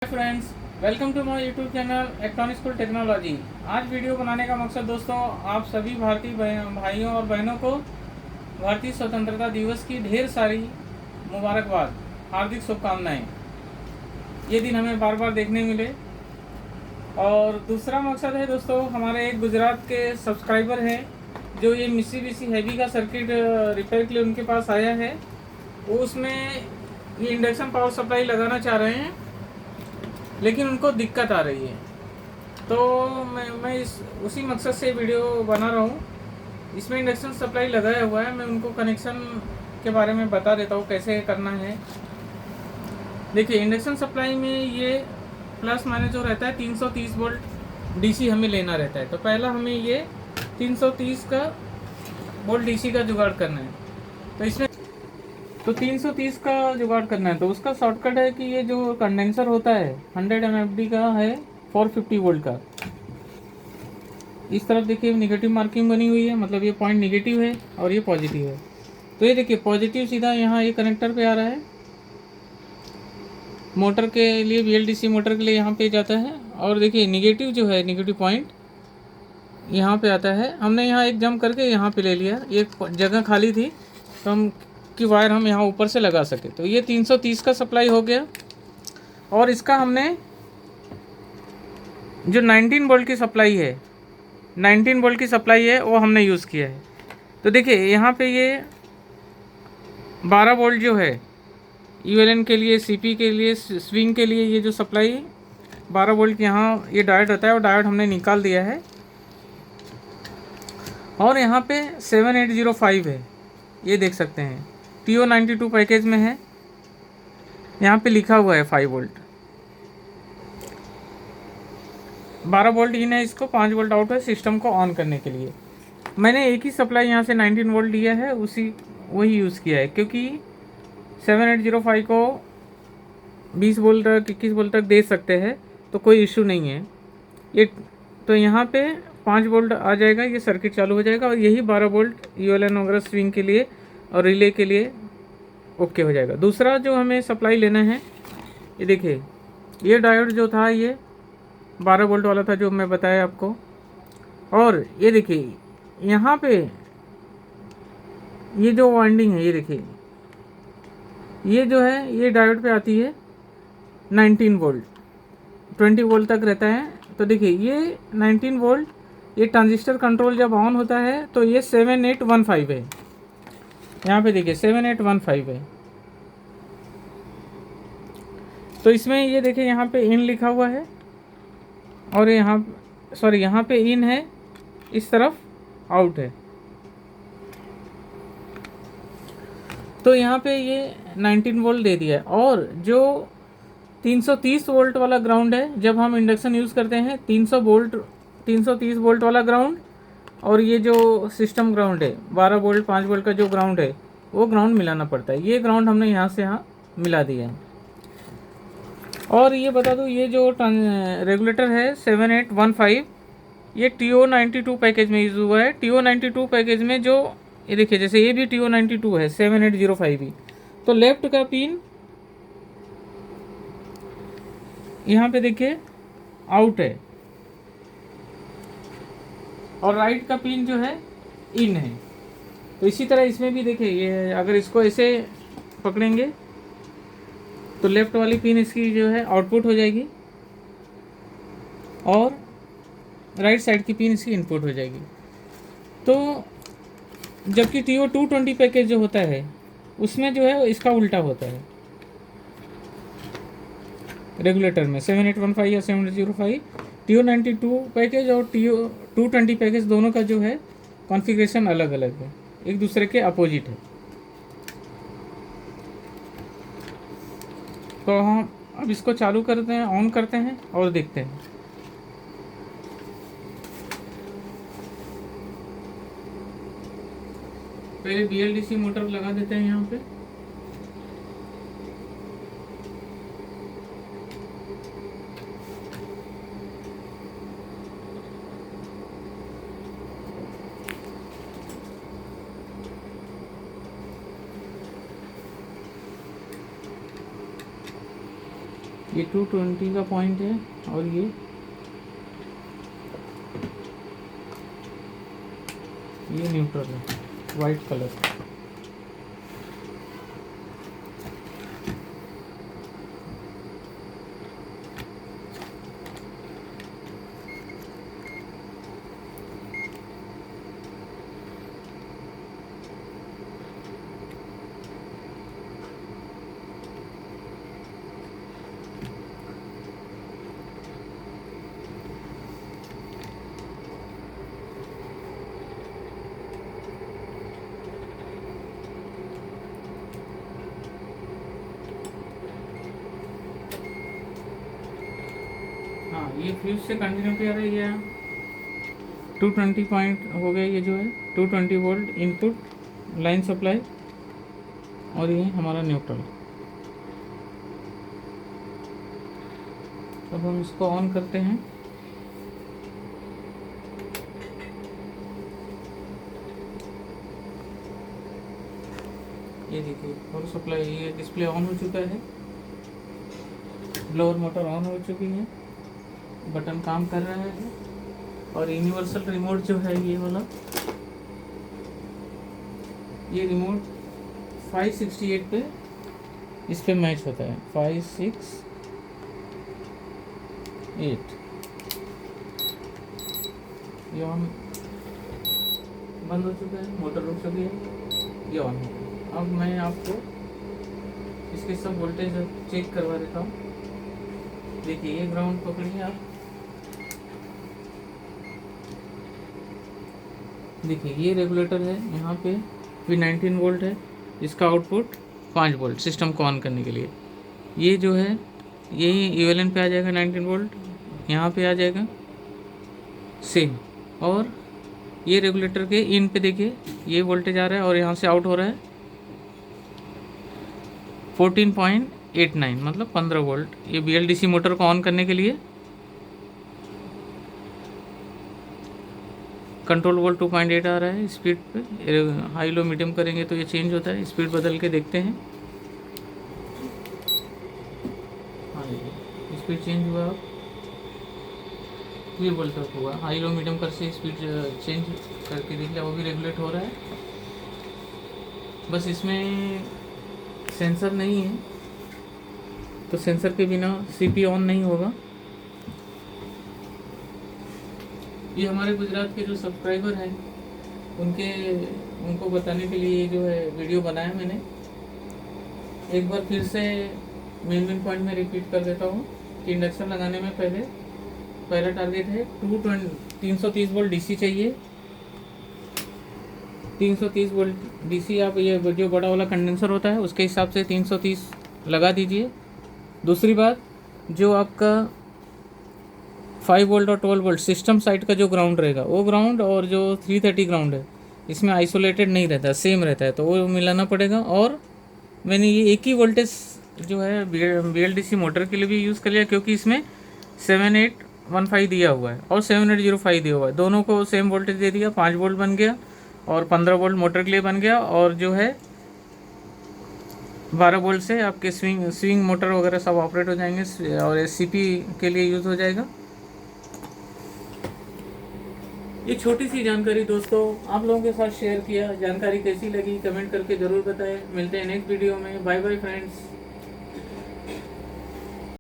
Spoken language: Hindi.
Friends, welcome to my YouTube channel electronic school technology. आज वीडियो बनाने का मकसद दोस्तों, आप सभी भारतीय भाइयों और बहनों को भारतीय स्वतंत्रता दिवस की ढेर सारी मुबारकबाद, हार्दिक शुभकामनाएं। ये दिन हमें बार बार देखने मिले। और दूसरा मकसद है दोस्तों, हमारे एक गुजरात के सब्सक्राइबर हैं जो ये मित्सुबिशी हैवी का सर्किट रिपेयर के लिए उनके पास आया है। वो उसमें ये इंडक्शन पावर सप्लाई लगाना चाह रहे हैं, लेकिन उनको दिक्कत आ रही है। तो मैं उसी मकसद से वीडियो बना रहा हूँ। इसमें इंडक्शन सप्लाई लगाया हुआ है, मैं उनको कनेक्शन के बारे में बता देता हूँ कैसे करना है। देखिए, इंडक्शन सप्लाई में ये प्लस माइनस जो रहता है 330 वोल्ट डीसी हमें लेना रहता है। तो पहला हमें ये 330 का वोल्ट डीसी का जुगाड़ करना है। तो इसमें 330 का जुगाड़ करना है, तो उसका शॉर्टकट है कि ये जो कंडेंसर होता है 100 MFD का है 450 वोल्ट का। इस तरफ देखिए निगेटिव मार्किंग बनी हुई है, मतलब ये पॉइंट निगेटिव है और ये पॉजिटिव है। तो ये देखिए पॉजिटिव सीधा यहाँ ये कनेक्टर पे आ रहा है, मोटर के लिए, VLDC मोटर के लिए यहाँ पे जाता है। और देखिए निगेटिव जो है, निगेटिव पॉइंट यहाँ पे आता है। हमने यहाँ एक जंप करके यहाँ पे ले लिया, एक जगह खाली थी तो हम की वायर हम यहाँ ऊपर से लगा सके। तो ये 330 का सप्लाई हो गया। और इसका हमने जो 19 वोल्ट की सप्लाई है, 19 वोल्ट की सप्लाई है वो हमने यूज़ किया है। तो देखिए यहाँ पे ये 12 वोल्ट जो है ULN के लिए, CP के लिए, स्विंग के लिए, ये जो सप्लाई 12 वोल्ट यहाँ ये डायोड होता है, और डायोड हमने निकाल दिया है। और यहाँ पे 7805 है, ये देख सकते हैं, TO92 पैकेज में है। यहाँ पे लिखा हुआ है 5 वोल्ट, 12 वोल्ट इन है, इसको 5 वोल्ट आउट है सिस्टम को ऑन करने के लिए। मैंने एक ही सप्लाई यहाँ से 19 वोल्ट लिया है, वही यूज़ किया है, क्योंकि 7805 को 20 वोल्ट तक, 21 वोल्ट तक दे सकते हैं, तो कोई इशू नहीं है ये। तो यहाँ पे 5 वोल्ट आ जाएगा, ये सर्किट चालू हो जाएगा, और यही 12 वोल्ट ULN वगैरह स्विंग के लिए और रिले के लिए ओके हो जाएगा। दूसरा जो हमें सप्लाई लेना है, ये देखिए ये डायोड जो था ये 12 वोल्ट वाला था जो मैं बताया आपको। और ये देखिए यहाँ पे ये जो वाइंडिंग है, ये देखिए ये जो है ये डायोड पे आती है 19 वोल्ट, 20 वोल्ट तक रहता है। तो देखिए ये 19 वोल्ट, ये ट्रांजिस्टर कंट्रोल जब ऑन होता है तो ये 7815 है। यहाँ पे देखिए 7815 है। तो इसमें ये देखिए यहाँ पे इन लिखा हुआ है, और यहाँ पे इन है, इस तरफ आउट है। तो यहाँ पे ये 19 वोल्ट दे दिया है। और जो 330 वोल्ट वाला ग्राउंड है, जब हम इंडक्शन यूज़ करते हैं 330 वोल्ट वाला ग्राउंड, और ये जो सिस्टम ग्राउंड है 12 वोल्ट 5 वोल्ट का जो ग्राउंड है, वो ग्राउंड मिलाना पड़ता है। ये ग्राउंड हमने यहाँ से यहाँ मिला दिया है। और ये बता दूँ, ये जो रेगुलेटर है 7815, ये TO92 पैकेज में यूज़ हुआ है। TO92 पैकेज में जो ये देखिए, जैसे ये भी TO92 है 7805 भी। तो लेफ्ट का पिन यहाँ पे देखिए आउट है, और राइट का पिन जो है इन है। तो इसी तरह इसमें भी देखिए, ये अगर इसको ऐसे पकड़ेंगे तो लेफ्ट वाली पिन इसकी जो है आउटपुट हो जाएगी, और राइट साइड की पिन इसकी इनपुट हो जाएगी। तो जबकि TO220 पैकेज जो होता है उसमें जो है इसका उल्टा होता है। रेगुलेटर में 7815 या 7805, TO92 पैकेज और TO220 पैकेज दोनों का जो है कॉन्फ़िगरेशन अलग अलग है, एक दूसरे के अपोजिट है। तो हम अब इसको चालू करते हैं, ऑन करते हैं और देखते हैं। पहले VLDC मोटर लगा देते हैं यहाँ पे। ये 220 का पॉइंट है और ये न्यूट्रल है, वाइट कलर। हाँ, ये फ्यूज से कंटिन्यू किया रही है। 220 पॉइंट हो गया ये जो है 220 वोल्ट इनपुट लाइन सप्लाई और ये हमारा न्यूट्रल। अब हम इसको ऑन करते हैं। ये देखिए पावर सप्लाई, ये डिस्प्ले ऑन हो चुका है, ब्लोअर मोटर ऑन हो चुकी है, बटन काम कर रहा है और यूनिवर्सल रिमोट जो है ये वाला, ये रिमोट 568 पे इस पे मैच होता है। 568 ये ऑन बंद हो चुका है, मोटर रुक चुकी है, ये ऑन हो गया। अब मैं आपको इसके सब वोल्टेज चेक करवा देता हूँ। देखिए ये ग्राउंड पकड़िए आप, देखिए ये रेगुलेटर है, यहाँ पे भी 19 वोल्ट है, इसका आउटपुट 5 वोल्ट सिस्टम को ऑन करने के लिए। ये जो है यही इवेलेंट पे आ जाएगा 19 वोल्ट, यहाँ पे आ जाएगा सेम। और ये रेगुलेटर के इन पे देखिए ये वोल्टेज आ रहा है और यहाँ से आउट हो रहा है 14.89 मतलब 15 वोल्ट। ये BLDC मोटर को ऑन करने के लिए कंट्रोल वोल्ट 2.8 आ रहा है स्पीड पे। हाई लो मीडियम करेंगे तो ये चेंज होता है, स्पीड बदल के देखते हैं। हाँ स्पीड चेंज हुआ, अब 3 वोल्ट तक हुआ। हाई लो मीडियम कर से स्पीड चेंज करके देख लिया, वो भी रेगुलेट हो रहा है। बस इसमें सेंसर नहीं है तो सेंसर के बिना CP ऑन नहीं होगा। ये हमारे गुजरात के जो सब्सक्राइबर हैं उनको बताने के लिए जो है वीडियो बनाया मैंने। एक बार फिर से मेन पॉइंट में रिपीट कर देता हूँ कि इंडक्शन लगाने में पहला टारगेट है 330 वोल्ट DC चाहिए। 330 वोल्ट DC आप ये जो बड़ा वाला कंडेंसर होता है उसके हिसाब से 330 लगा दीजिए। दूसरी बात, जो आपका 5 वोल्ट और 12 वोल्ट सिस्टम साइड का जो ग्राउंड रहेगा, वो ग्राउंड और जो 330 ग्राउंड है इसमें आइसोलेटेड नहीं रहता, सेम रहता है, तो वो मिलाना पड़ेगा। और मैंने ये एक ही वोल्टेज जो है BLDC मोटर के लिए भी यूज़ कर लिया, क्योंकि इसमें 7815 दिया हुआ है और 7805 दिया हुआ है, दोनों को सेम वोल्टेज दे दिया। 5 वोल्ट बन गया और 15 वोल्ट मोटर के लिए बन गया, और जो है 12 वोल्ट से आपके स्विंग मोटर वगैरह सब ऑपरेट हो जाएंगे और CP के लिए यूज़ हो जाएगा। ये छोटी सी जानकारी दोस्तों आप लोगों के साथ शेयर किया। जानकारी कैसी लगी कमेंट करके ज़रूर बताएं। मिलते हैं नेक्स्ट वीडियो में। Bye bye friends.